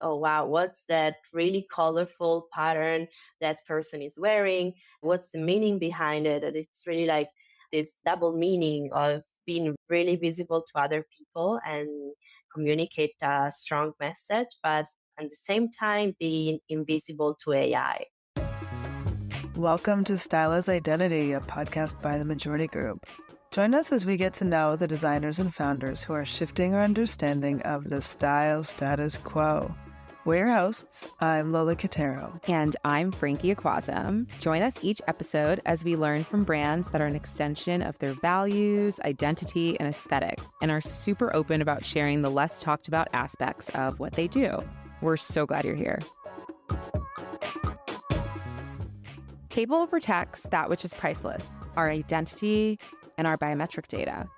oh, wow, what's that really colorful pattern that person is wearing? What's the meaning behind it? And it's really like this double meaning of being really visible to other people and communicate a strong message, but at the same time being invisible to AI. Welcome to Style as Identity, a podcast by the Majority Group. Join us as we get to know the designers and founders who are shifting our understanding of the style status quo. We're your hosts. I'm Lola Quintero. And I'm Frankie Aquazum. Join us each episode as we learn from brands that are an extension of their values, identity, and aesthetic, and are super open about sharing the less talked about aspects of what they do. We're so glad you're here. Capable protects that which is priceless, our identity and our biometric data.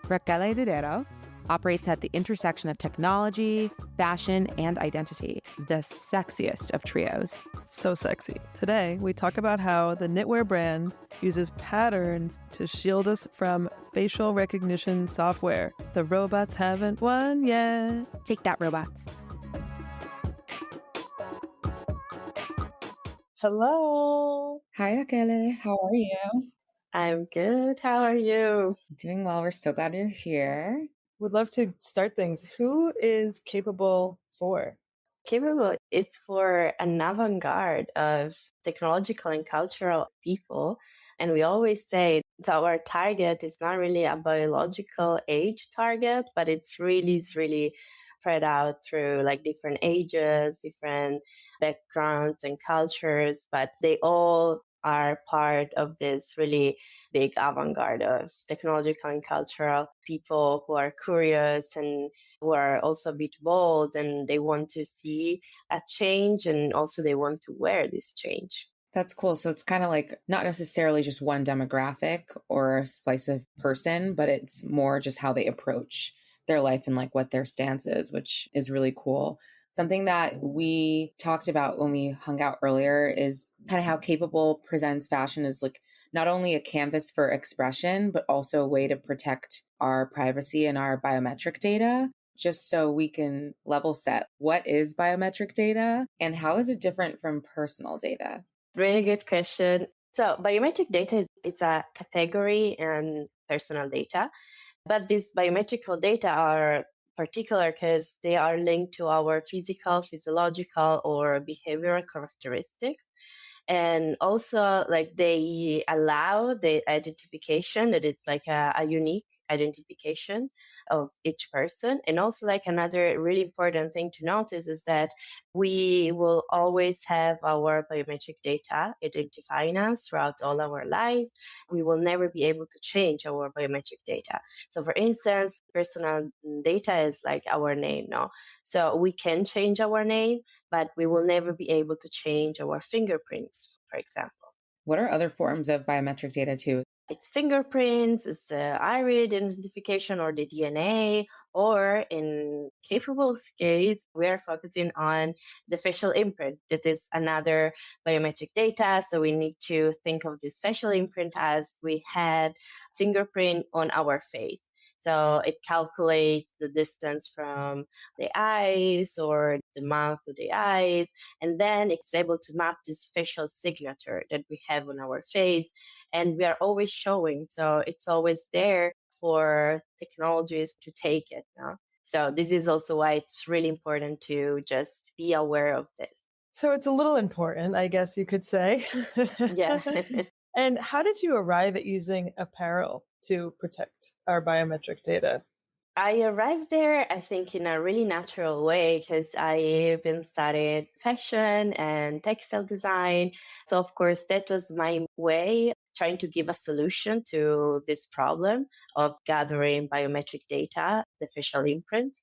Rachele Didero operates at the intersection of technology, fashion, and identity, the sexiest of trios. So sexy. Today, we talk about how the Knitwear brand uses patterns to shield us from facial recognition software. The robots haven't won yet. Take that, robots. Hello. Hi, Rachele. How are you? I'm good. How are you? Doing well. We're so glad you're here. Would love to start things. Who is Capable for? Capable, it's for an avant-garde of technological and cultural people. And we always say that our target is not really a biological age target, but it's really spread out through like different ages, different backgrounds and cultures, but they all are part of this really big avant-garde of technological and cultural people who are curious and who are also a bit bold, and they want to see a change, and also they want to wear this change. That's cool. So it's kind of like not necessarily just one demographic or a slice of person, but it's more just how they approach their life and like what their stance is, which is really cool. Something that we talked about when we hung out earlier is kind of how Capable presents fashion as like not only a canvas for expression, but also a way to protect our privacy and our biometric data, just so we can level set what is biometric data and how is it different from personal data? Really good question. So biometric data, it's a category in personal data, but these biometrical data are particular because they are linked to our physical, physiological, or behavioral characteristics. And also, like, they allow the identification that it's like a unique identification of each person. And also, like, another really important thing to notice is that we will always have our biometric data identifying us throughout all our lives. We will never be able to change our biometric data. So for instance, personal data is like our name, no? So we can change our name, but we will never be able to change our fingerprints, for example. What are other forms of biometric data too? It's fingerprints, it's the iris identification or the DNA, or in Capable's case, we are focusing on the facial imprint. That is another biometric data. So we need to think of this facial imprint as we had fingerprint on our face. So it calculates the distance from the eyes or the mouth to the eyes, and then it's able to map this facial signature that we have on our face, and we are always showing. So it's always there for technologies to take it. No? So this is also why it's really important to just be aware of this. So it's a little important, I guess you could say. Yeah. And how did you arrive at using apparel to protect our biometric data? I arrived there, I think, in a really natural way because I've been studying fashion and textile design. So, of course, that was my way trying to give a solution to this problem of gathering biometric data, the facial imprint.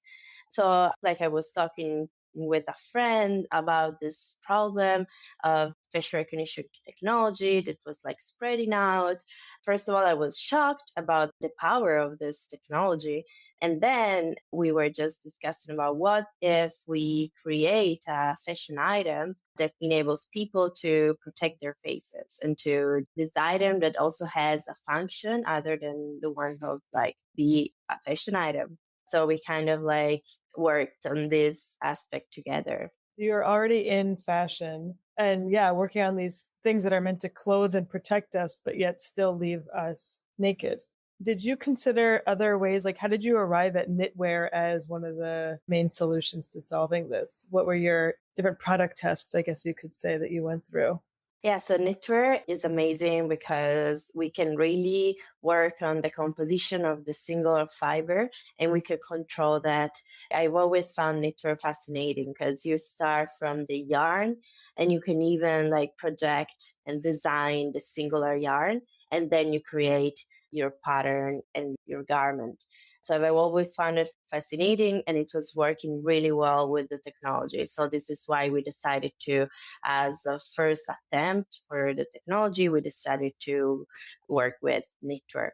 So, like I was talking with a friend about this problem of facial recognition technology that was like spreading out. First of all, I was shocked about the power of this technology. And then we were just discussing about what if we create a fashion item that enables people to protect their faces, and to this item that also has a function other than the one of like be a fashion item. So we kind of like worked on this aspect together. You're already in fashion and working on these things that are meant to clothe and protect us, but yet still leave us naked. Did you consider other ways? Like, how did you arrive at knitwear as one of the main solutions to solving this? What were your different product tests, I guess you could say, that you went through? Yeah, so Knitwear is amazing because we can really work on the composition of the singular fiber and we can control that. I've always found Knitwear fascinating because you start from the yarn and you can even like project and design the singular yarn, and then you create your pattern and your garment. So I've always found it fascinating and it was working really well with the technology. So this is why we decided to, as a first attempt for the technology, we decided to work with Knitwear.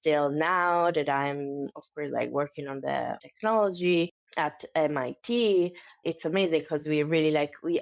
Till now that I'm, of course, like working on the technology at MIT, it's amazing because we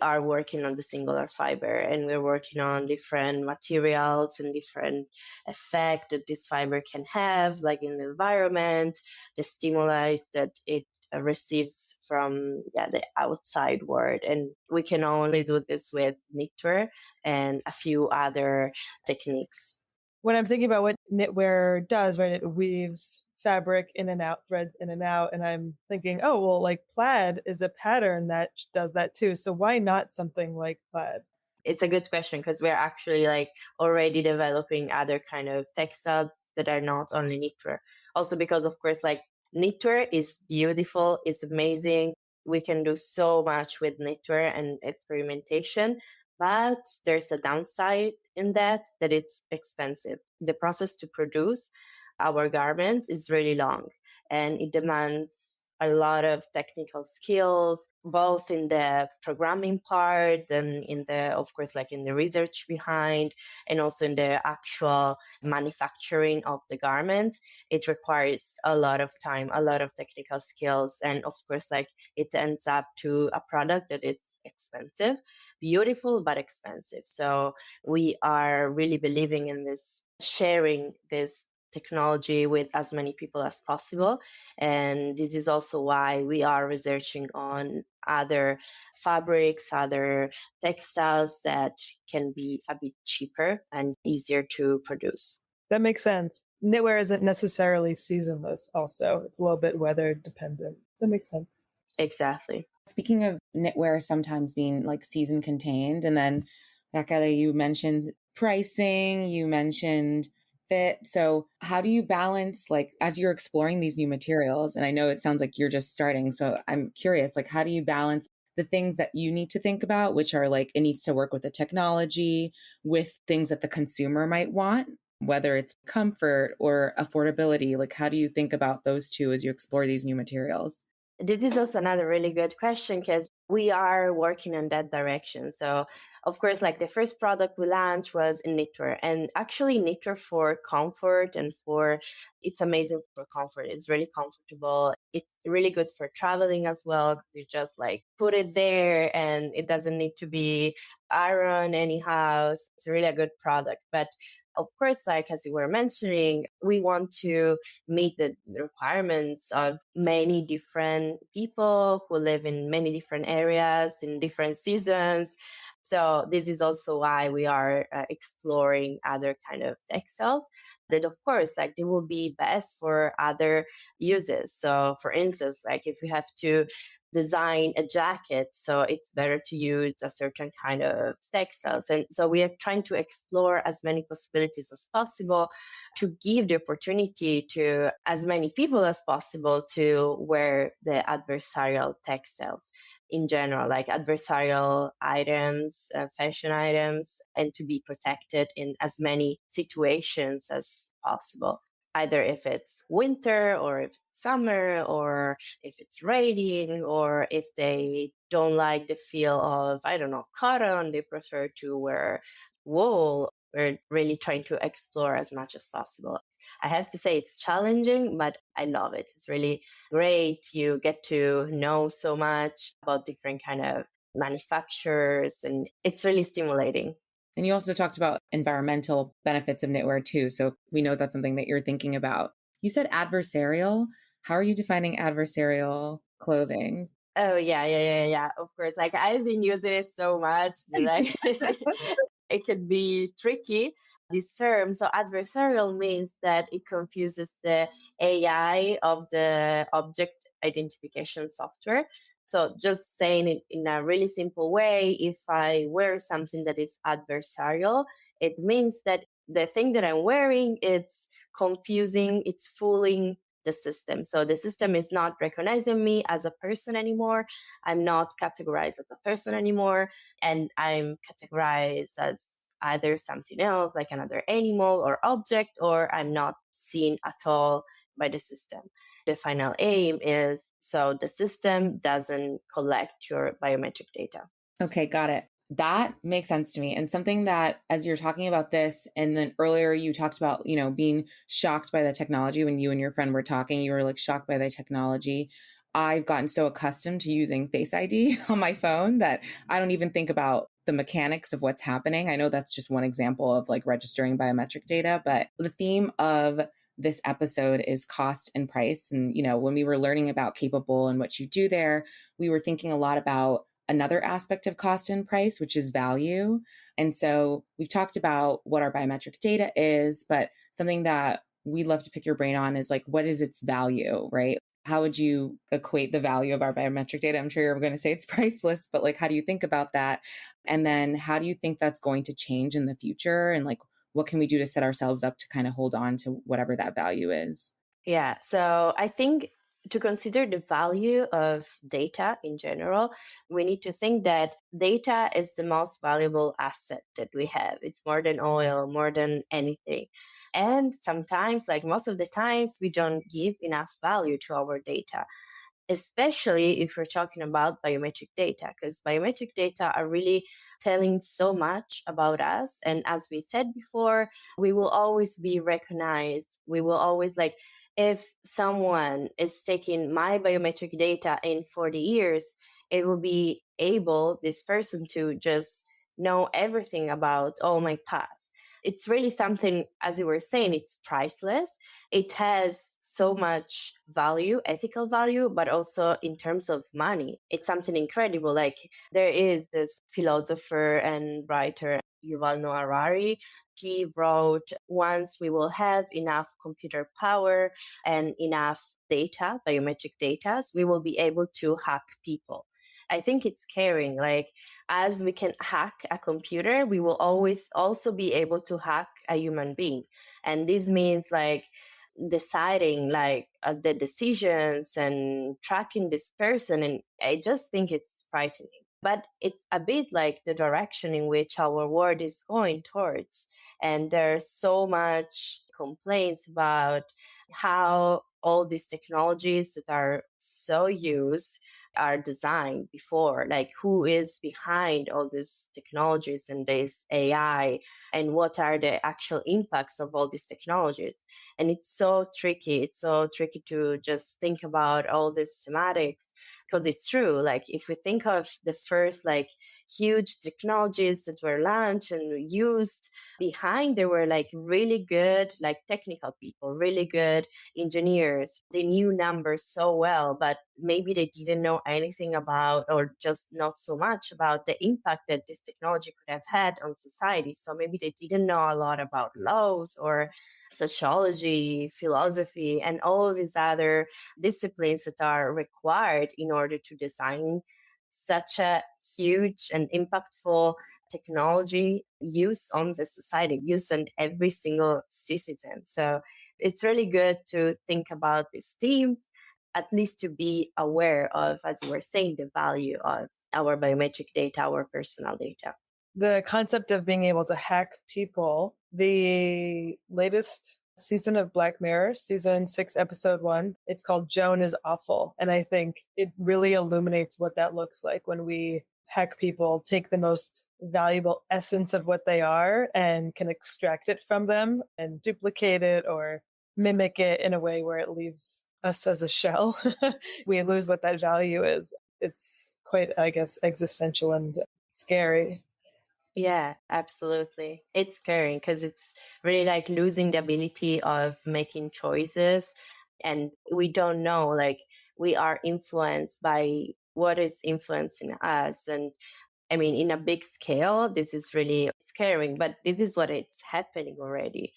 are working on the singular fiber and we're working on different materials and different effect that this fiber can have, like in the environment, the stimuli that it receives from the outside world. And we can only do this with Knitwear and a few other techniques. When I'm thinking about what knitwear does, right, it weaves fabric in and out, threads in and out. And I'm thinking, oh, well, like plaid is a pattern that does that too. So why not something like plaid? It's a good question because we're actually like already developing other kind of textiles that are not only knitwear. Also because of course like knitwear is beautiful, it's amazing. We can do so much with knitwear and experimentation, but there's a downside in that it's expensive. The process to produce our garments is really long and it demands a lot of technical skills, both in the programming part and in the, of course, like in the research behind, and also in the actual manufacturing of the garment. It requires a lot of time, a lot of technical skills, and of course, like it ends up to a product that is expensive, beautiful, but expensive. So we are really believing in this, sharing this technology with as many people as possible. And this is also why we are researching on other fabrics, other textiles that can be a bit cheaper and easier to produce. That makes sense. Knitwear isn't necessarily seasonless, also. It's a little bit weather dependent. That makes sense. Exactly. Speaking of knitwear sometimes being like season contained, and then Rachele, you mentioned pricing, you mentioned fit. So how do you balance, like, as you're exploring these new materials, and I know it sounds like you're just starting, so I'm curious, like, how do you balance the things that you need to think about, which are like, it needs to work with the technology, with things that the consumer might want, whether it's comfort or affordability? Like, how do you think about those two as you explore these new materials? This is also another really good question because we are working in that direction. So, of course, like the first product we launched was in knitwear, and actually knitwear for comfort and it's amazing for comfort. It's really comfortable. It's really good for traveling as well because you just like put it there and it doesn't need to be ironed anyhow. It's really a good product. But of course, like as you were mentioning, we want to meet the requirements of many different people who live in many different areas in different seasons. So this is also why we are exploring other kind of textiles that of course like they will be best for other uses. So for instance, like if you have to design a jacket, so it's better to use a certain kind of textiles. And so we are trying to explore as many possibilities as possible to give the opportunity to as many people as possible to wear the adversarial textiles in general, like adversarial items, fashion items, and to be protected in as many situations as possible. Either if it's winter or if it's summer or if it's raining or if they don't like the feel of, I don't know, cotton, they prefer to wear wool. We're really trying to explore as much as possible. I have to say it's challenging, but I love it. It's really great. You get to know so much about different kind of manufacturers and it's really stimulating. And you also talked about environmental benefits of knitwear too. So we know that's something that you're thinking about. You said adversarial. How are you defining adversarial clothing? Oh yeah. Of course. Like I've been using it so much that it could be tricky. This term, so adversarial means that it confuses the AI of the object identification software. So just saying it in a really simple way, if I wear something that is adversarial, it means that the thing that I'm wearing, it's confusing, it's fooling the system. So the system is not recognizing me as a person anymore. I'm not categorized as a person anymore. And I'm categorized as either something else, like another animal or object, or I'm not seen at all by the system. The final aim is so the system doesn't collect your biometric data. Okay, got it. That makes sense to me. And something that, as you're talking about this, and then earlier you talked about, being shocked by the technology when you and your friend were talking, you were like shocked by the technology. I've gotten so accustomed to using Face ID on my phone that I don't even think about the mechanics of what's happening. I know that's just one example of like registering biometric data, but the theme of this episode is cost and price. And, when we were learning about Capable and what you do there, we were thinking a lot about another aspect of cost and price, which is value. And so we've talked about what our biometric data is, but something that we'd love to pick your brain on is like, what is its value, right? How would you equate the value of our biometric data? I'm sure you're going to say it's priceless, but like, how do you think about that? And then how do you think that's going to change in the future? And like, what can we do to set ourselves up to kind of hold on to whatever that value is? Yeah. So I think to consider the value of data in general, we need to think that data is the most valuable asset that we have. It's more than oil, more than anything. And sometimes, like most of the times, we don't give enough value to our data, especially if we're talking about biometric data, because biometric data are really telling so much about us. And as we said before, we will always be recognized. We will always like, if someone is taking my biometric data in 40 years, it will be able, this person, to just know everything about all my past. It's really something, as you were saying, it's priceless. It has so much value, ethical value, but also in terms of money. It's something incredible. Like there is this philosopher and writer, Yuval Noah Harari. He wrote, once we will have enough computer power and enough data, biometric data, we will be able to hack people. I think it's caring. Like, as we can hack a computer, we will always also be able to hack a human being. And this means like deciding like the decisions and tracking this person. And I just think it's frightening. But it's a bit like the direction in which our world is going towards. And there's so much complaints about how all these technologies that are so used are designed before, like who is behind all these technologies and this AI, and what are the actual impacts of all these technologies. And it's so tricky. It's so tricky to just think about all these thematics, because it's true. Like if we think of the first like huge technologies that were launched and used, behind there were like really good like technical people, really good engineers. They knew numbers so well, but maybe they didn't know anything about, or just not so much about, the impact that this technology could have had on society. So maybe they didn't know a lot about laws or sociology, philosophy, and all these other disciplines that are required in order to design such a huge and impactful technology used on the society, used on every single citizen. So it's really good to think about these themes, at least to be aware of, as you were saying, the value of our biometric data, our personal data. The concept of being able to hack people, the latest season of Black Mirror, season 6, episode 1, it's called Joan is Awful. And I think it really illuminates what that looks like when we hack people, take the most valuable essence of what they are and can extract it from them and duplicate it or mimic it in a way where it leaves us as a shell. We lose what that value is. It's quite, I guess, existential and scary. Yeah, absolutely. It's scary because it's really like losing the ability of making choices And we don't know, like, we are influenced by what is influencing us. And I mean, in a big scale, this is really scary, but this is what it's happening already.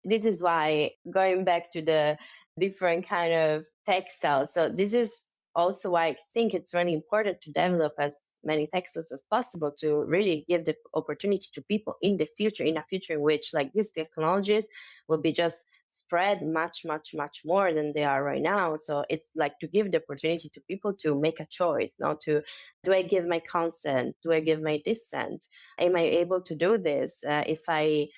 This is why, going back to the different kind of textiles, so this is also why I think it's really important to develop as many textiles as possible to really give the opportunity to people in the future, in a future in which like these technologies will be just spread much, much, much more than they are right now. So it's like to give the opportunity to people to make a choice, not to, do I give my consent? Do I give my dissent? Am I able to do this if I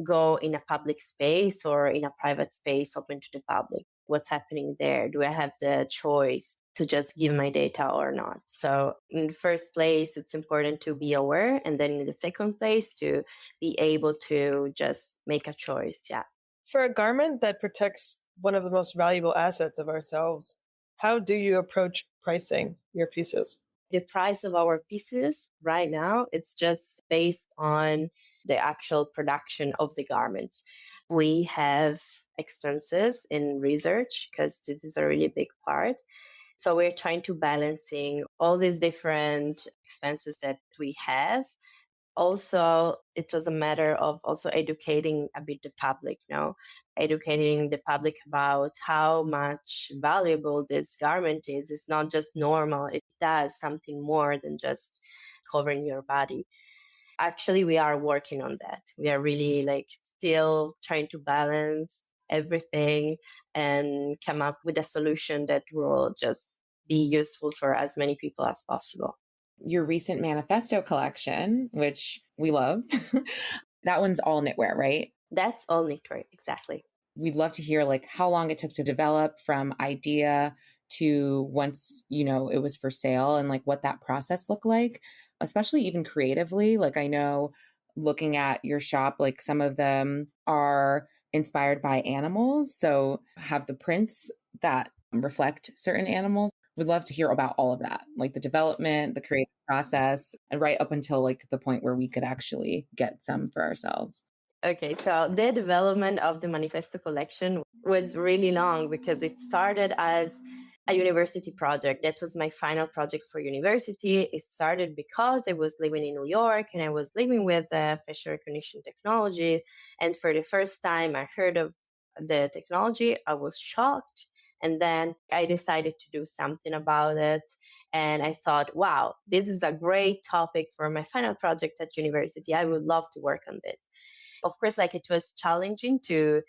go in a public space or in a private space open to the public? What's happening there? Do I have the choice to just give my data or not? So in the first place, it's important to be aware. And then in the second place, to be able to just make a choice. Yeah. For a garment that protects one of the most valuable assets of ourselves, how do you approach pricing your pieces? The price of our pieces right now, it's just based on the actual production of the garments. We have expenses in research because this is a really big part. So we're trying to balancing all these different expenses that we have. Also, it was a matter of also educating a bit the public, educating the public about how much valuable this garment is. It's not just normal. It does something more than just covering your body. Actually, we are working on that. We are really like still trying to balance everything and come up with a solution that will just be useful for as many people as possible. Your recent manifesto collection, which we love, that one's all knitwear, right? That's all knitwear, exactly. We'd love to hear like how long it took to develop from idea to once, it was for sale, and like what that process looked like, especially even creatively. Like I know looking at your shop, like some of them are inspired by animals. So have the prints that reflect certain animals. We'd love to hear about all of that, like the development, the creative process, and right up until like the point where we could actually get some for ourselves. Okay, so the development of the Manifesto collection was really long because it started as a university project. That was my final project for university. It started because I was living in New York and I was living with facial recognition technology. And for the first time I heard of the technology, I was shocked. And then I decided to do something about it. And I thought, wow, this is a great topic for my final project at university. I would love to work on this. Of course, like it was challenging to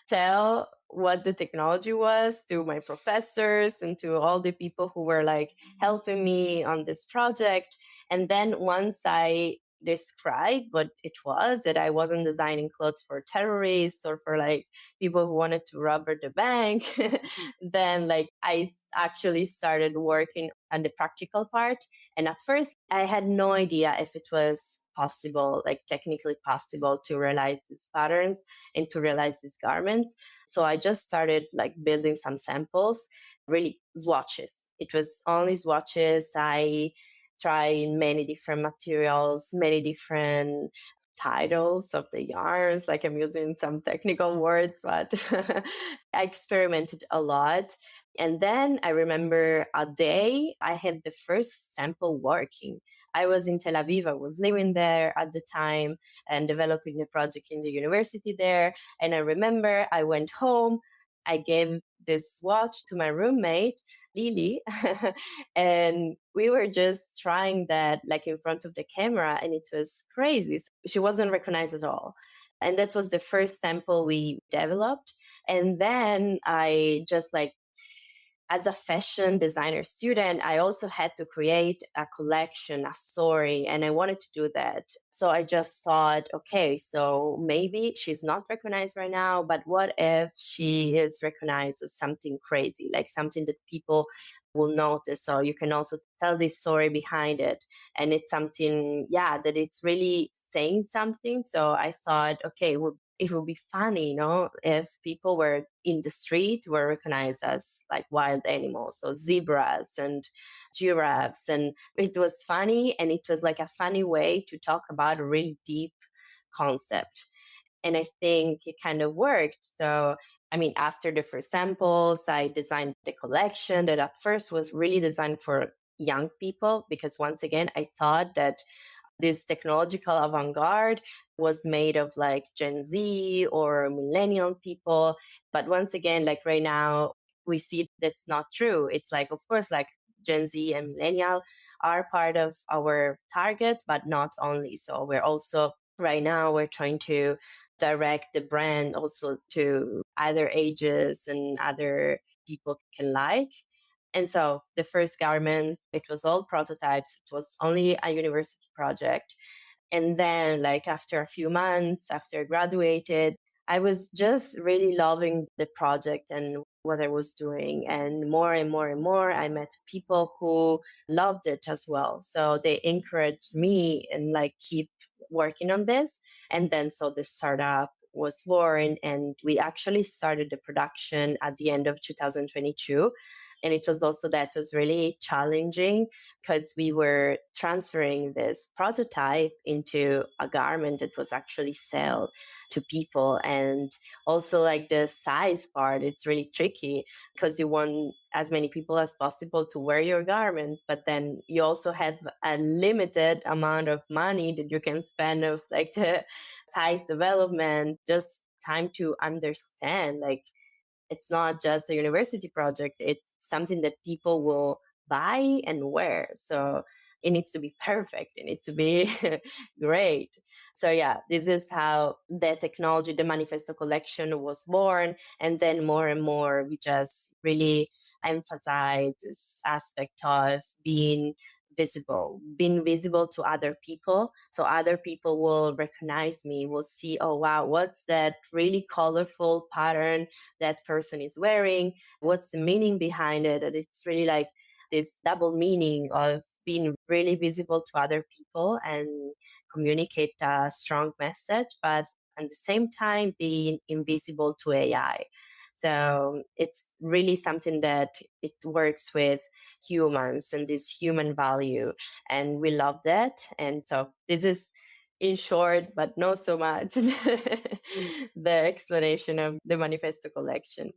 tell what the technology was to my professors and to all the people who were like helping me on this project. And then once I described what it was, that I wasn't designing clothes for terrorists or for like people who wanted to rob the bank, then like I actually started working on the practical part. And at first I had no idea if it was possible, like technically possible, to realize these patterns and to realize these garments. So I just started like building some samples, really swatches. It was only swatches. I tried many different materials, many different titles of the yarns, like I'm using some technical words, but I experimented a lot. And then I remember a day I had the first sample working. I was in Tel Aviv. I was living there at the time and developing the project in the university there. And I remember I went home. I gave this watch to my roommate, Lily, and we were just trying that like in front of the camera, and it was crazy. She wasn't recognized at all. And that was the first sample we developed. And then I just like, as a fashion designer student, I also had to create a collection, a story, and I wanted to do that. So I just thought, okay, so maybe she's not recognized right now, but what if she is recognized as something crazy, like something that people will notice? So you can also tell this story behind it. And it's something, that it's really saying something. So I thought, okay, it would be funny, if people were in the street were recognized as like wild animals, so zebras and giraffes. And it was funny, and it was like a funny way to talk about a really deep concept. And I think it kind of worked. So after the first samples, I designed the collection that at first was really designed for young people, because once again, I thought that this technological avant-garde was made of like Gen Z or millennial people. But once again, like right now, we see that's not true. It's like, of course, like Gen Z and millennial are part of our target, but not only. So we're also right now we're trying to direct the brand also to other ages and other people can like. And so the first garment, it was all prototypes. It was only a university project. And then, like, after a few months, after I graduated, I was just really loving the project and what I was doing. And more and more and more, I met people who loved it as well. So they encouraged me and like keep working on this. And then, so the startup was born, and we actually started the production at the end of 2022. And it was also that was really challenging because we were transferring this prototype into a garment that was actually sold to people. And also like the size part, it's really tricky because you want as many people as possible to wear your garments, but then you also have a limited amount of money that you can spend of like the size development, just time to understand like it's not just a university project, it's something that people will buy and wear. So it needs to be perfect, it needs to be great. So yeah, this is how the technology, the manifesto collection was born. And then more and more we just really emphasize this aspect of being visible to other people. So other people will recognize me, will see, oh wow, what's that really colorful pattern that person is wearing? What's the meaning behind it? And it's really like this double meaning of being really visible to other people and communicate a strong message, but at the same time being invisible to AI. So it's really something that it works with humans and this human value. And we love that. And so this is in short, but not so much, the explanation of the manifesto collection.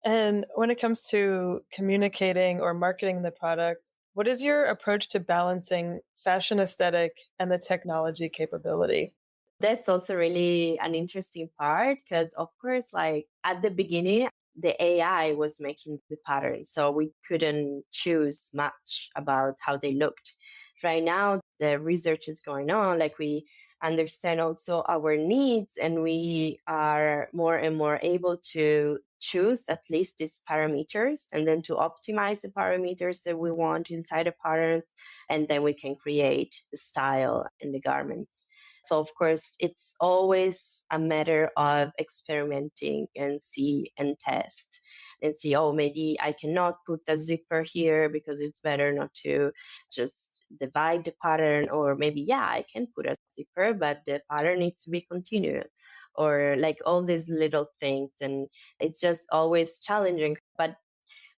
And when it comes to communicating or marketing the product, what is your approach to balancing fashion aesthetic and the technology capability? That's also really an interesting part because, of course, like at the beginning, the AI was making the patterns. So we couldn't choose much about how they looked. Right now, the research is going on. Like we understand also our needs, and we are more and more able to choose at least these parameters and then to optimize the parameters that we want inside the pattern. And then we can create the style in the garments. So, of course, it's always a matter of experimenting and see and test and see, oh, maybe I cannot put a zipper here because it's better not to just divide the pattern. Or maybe, yeah, I can put a zipper, but the pattern needs to be continued. Or like all these little things. And it's just always challenging, but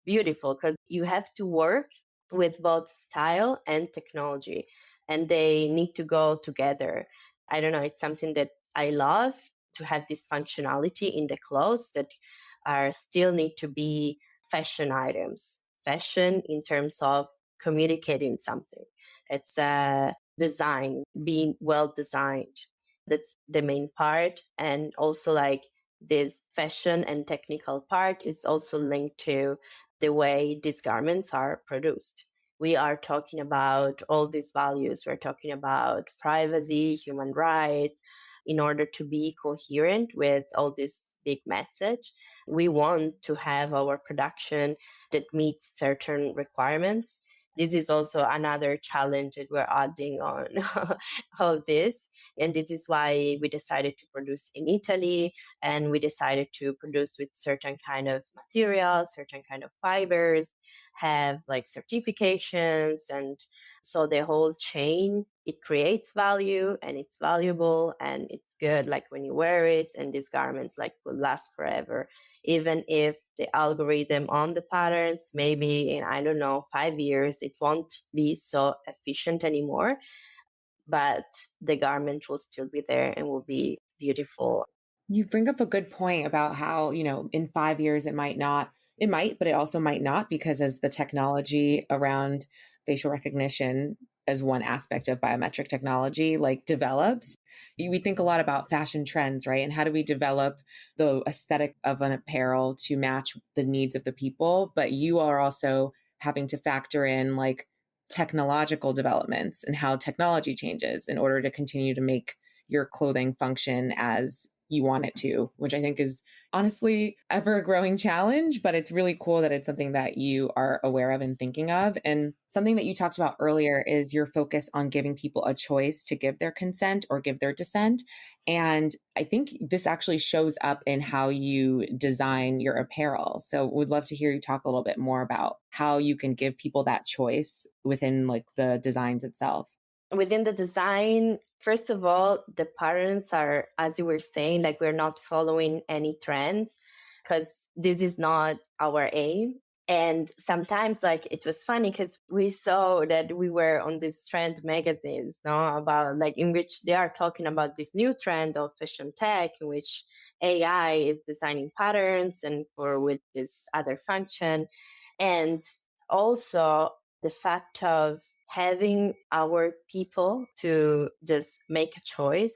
beautiful because you have to work with both style and technology, and they need to go together. I don't know, it's something that I love, to have this functionality in the clothes that are still need to be fashion items. Fashion in terms of communicating something. It's design, being well designed. That's the main part. And also like this fashion and technical part is also linked to the way these garments are produced. We are talking about all these values. We're talking about privacy, human rights. In order to be coherent with all this big message, we want to have our production that meets certain requirements. This is also another challenge that we're adding on all this. And this is why we decided to produce in Italy, and we decided to produce with certain kind of materials, certain kind of fibers, have like certifications. And so the whole chain, it creates value and it's valuable and it's good. Like when you wear it, and these garments like will last forever, even if the algorithm on the patterns, maybe in, I don't know, 5 years, it won't be so efficient anymore, but the garment will still be there and will be beautiful. You bring up a good point about how, in 5 years, it might, but it also might not, because as the technology around facial recognition as one aspect of biometric technology, like develops, we think a lot about fashion trends, right? And how do we develop the aesthetic of an apparel to match the needs of the people? But you are also having to factor in like technological developments and how technology changes in order to continue to make your clothing function as you want it to, which I think is honestly ever a growing challenge, but it's really cool that it's something that you are aware of and thinking of. And something that you talked about earlier is your focus on giving people a choice to give their consent or give their dissent. And I think this actually shows up in how you design your apparel. So we'd love to hear you talk a little bit more about how you can give people that choice within like the designs itself. Within the design, first of all, the patterns are, as you were saying, like we're not following any trend because this is not our aim. And sometimes like it was funny because we saw that we were on these trend magazines, no, about like in which they are talking about this new trend of fashion tech, in which AI is designing patterns and or with this other function. And also the fact of having our people to just make a choice,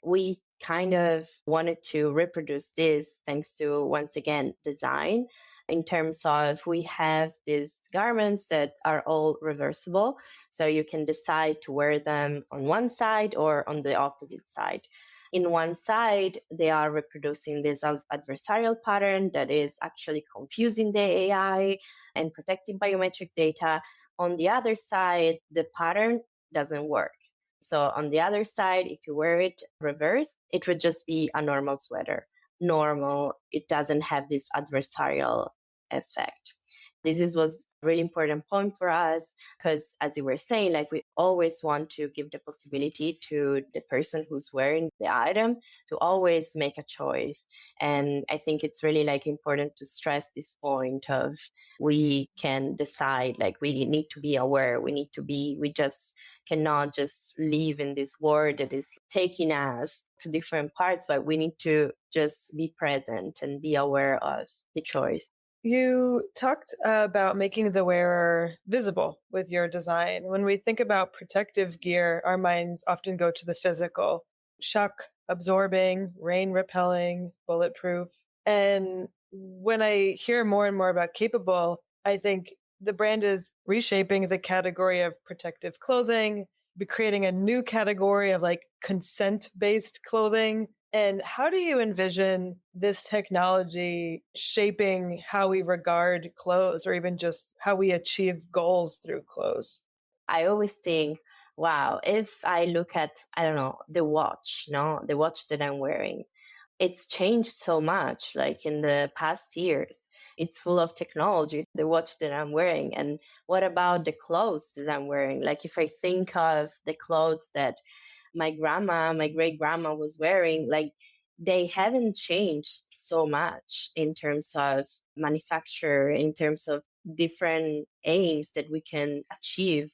we kind of wanted to reproduce this thanks to, once again, design. In terms of, we have these garments that are all reversible. So you can decide to wear them on one side or on the opposite side. In one side, they are reproducing this adversarial pattern that is actually confusing the AI and protecting biometric data. On the other side, the pattern doesn't work. So on the other side, if you wear it reverse, it would just be a normal sweater. Normal, it doesn't have this adversarial effect. Was a really important point for us because, as you were saying, like we always want to give the possibility to the person who's wearing the item to always make a choice. And I think it's really like important to stress this point of we can decide, like we need to be aware, we just cannot just live in this world that is taking us to different parts, but we need to just be present and be aware of the choice. You talked about making the wearer visible with your design. When we think about protective gear, our minds often go to the physical: shock absorbing, rain repelling, bulletproof. And when I hear more and more about capable, I think the brand is reshaping the category of protective clothing, creating a new category of like consent-based clothing. And how do you envision this technology shaping how we regard clothes or even just how we achieve goals through clothes? I always think, wow, if I look at, I don't know, the watch, the watch that I'm wearing, it's changed so much, like in the past years. It's full of technology, the watch that I'm wearing. And what about the clothes that I'm wearing? Like if I think of the clothes that my great grandma was wearing, like they haven't changed so much in terms of manufacture, in terms of different aims that we can achieve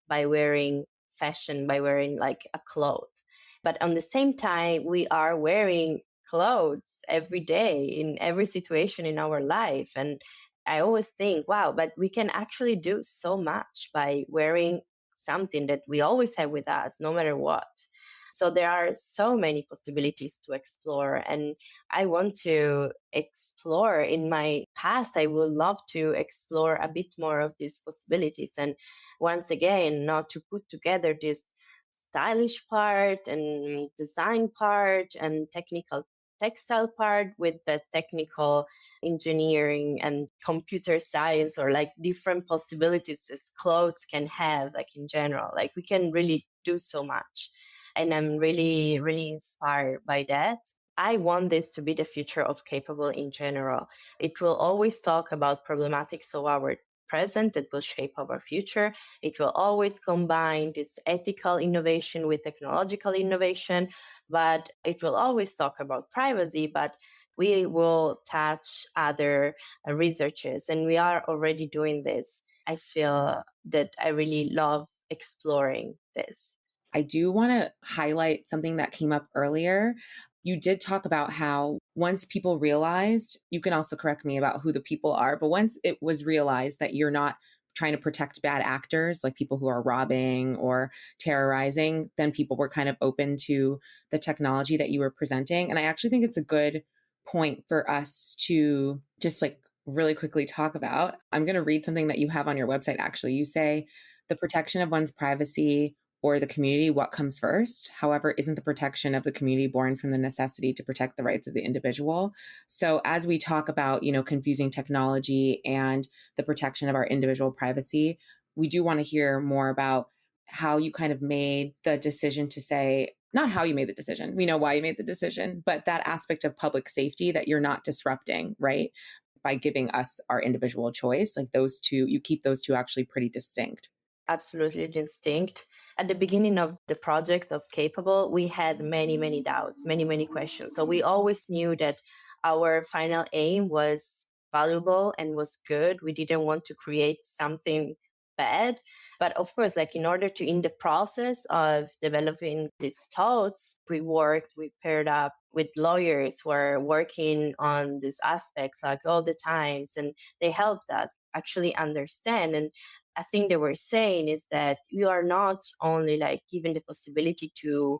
by wearing fashion, by wearing like a cloth. But on the same time, we are wearing clothes every day in every situation in our life. And I always think, wow, but we can actually do so much by wearing something that we always have with us, no matter what. So there are so many possibilities to explore. And I want to explore in my past. I would love to explore a bit more of these possibilities. And once again, not to put together this stylish part and design part and technical textile part with the technical engineering and computer science, or like different possibilities this clothes can have, like in general, like we can really do so much. And I'm really, really inspired by that. I want this to be the future of capable in general. It will always talk about problematics of our present that will shape our future. It will always combine this ethical innovation with technological innovation, but it will always talk about privacy, but we will touch other researches, and we are already doing this. I feel that I really love exploring this. I do want to highlight something that came up earlier. you did talk about how once people realized, you can also correct me about who the people are, but once it was realized that you're not trying to protect bad actors, like people who are robbing or terrorizing, then people were kind of open to the technology that you were presenting. And I actually think it's a good point for us to just like really quickly talk about. I'm going to read something that you have on your website. Actually, you say the protection of one's privacy or the community, what comes first, however, isn't the protection of the community born from the necessity to protect the rights of the individual. So as we talk about, confusing technology and the protection of our individual privacy, we do want to hear more about how you kind of made the decision to say, not how you made the decision, we know why you made the decision, but that aspect of public safety that you're not disrupting, right? By giving us our individual choice, like those two, you keep those two actually pretty distinct. Absolutely distinct. At the beginning of the project of Capable, we had many, many doubts, many, many questions. So we always knew that our final aim was valuable and was good. We didn't want to create something bad. But of course, like in order to, in the process of developing these thoughts, we paired up with lawyers who are working on these aspects like all the times, and they helped us actually understand. And I think they were saying is that you are not only like giving the possibility to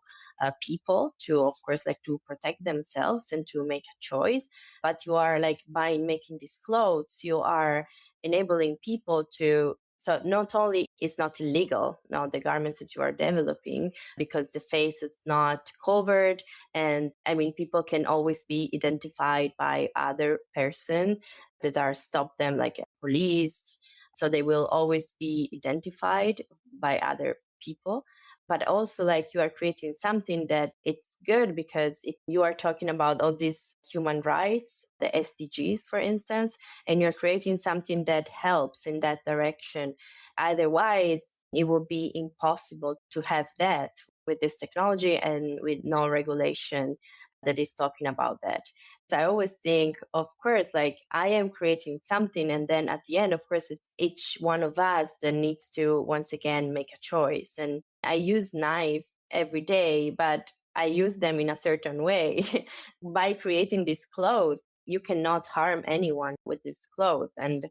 people to, of course, like to protect themselves and to make a choice, but you are like by making these clothes, you are enabling people to. So not only is not illegal now the garments that you are developing because the face is not covered, and I mean people can always be identified by other person that are stop them like police. So they will always be identified by other people. But also like you are creating something that it's good because you are talking about all these human rights, the SDGs, for instance, and you're creating something that helps in that direction. Otherwise, it would be impossible to have that with this technology and with no regulation that is talking about that. So I always think, of course, like I am creating something, and then at the end, of course, it's each one of us that needs to once again make a choice. And I use knives every day, but I use them in a certain way. By creating this clothes, you cannot harm anyone with this clothes, and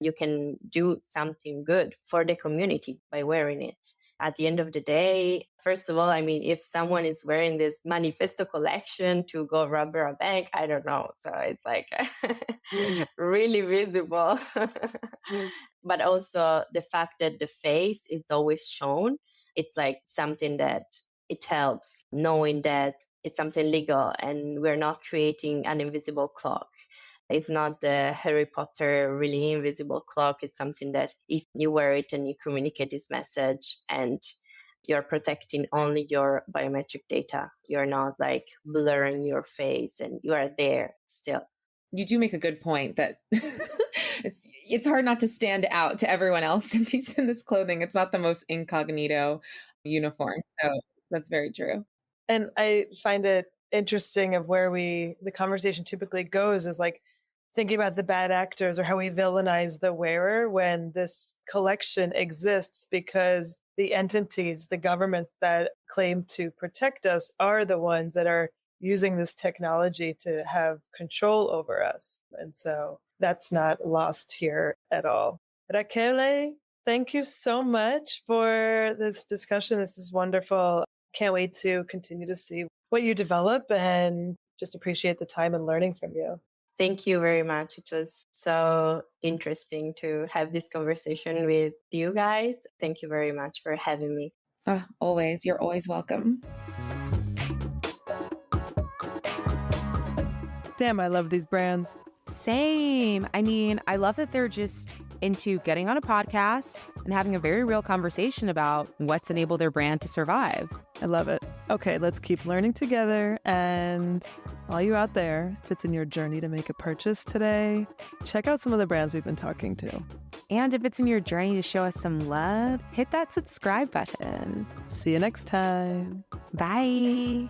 you can do something good for the community by wearing it. At the end of the day, first of all, I mean, if someone is wearing this manifesto collection to go rob a bank, I don't know. So it's like really visible. But also the fact that the face is always shown, it's like something that it helps knowing that it's something legal and we're not creating an invisible clock. It's not the Harry Potter really invisible clock. It's something that if you wear it and you communicate this message and you're protecting only your biometric data, you're not like blurring your face and you are there still. You do make a good point that it's hard not to stand out to everyone else in this clothing. It's not the most incognito uniform. So that's very true. And I find it interesting of where the conversation typically goes is like thinking about the bad actors or how we villainize the wearer when this collection exists because the entities, the governments that claim to protect us are the ones that are using this technology to have control over us. And so that's not lost here at all. Rachele, thank you so much for this discussion. This is wonderful. Can't wait to continue to see what you develop and just appreciate the time and learning from you. Thank you very much. It was so interesting to have this conversation with you guys. Thank you very much for having me. Always. You're always welcome. Damn, I love these brands. Same. I mean, I love that they're just into getting on a podcast and having a very real conversation about what's enabled their brand to survive. I love it. Okay, let's keep learning together. And all you out there, if it's in your journey to make a purchase today, check out some of the brands we've been talking to. And if it's in your journey to show us some love, hit that subscribe button. See you next time. Bye.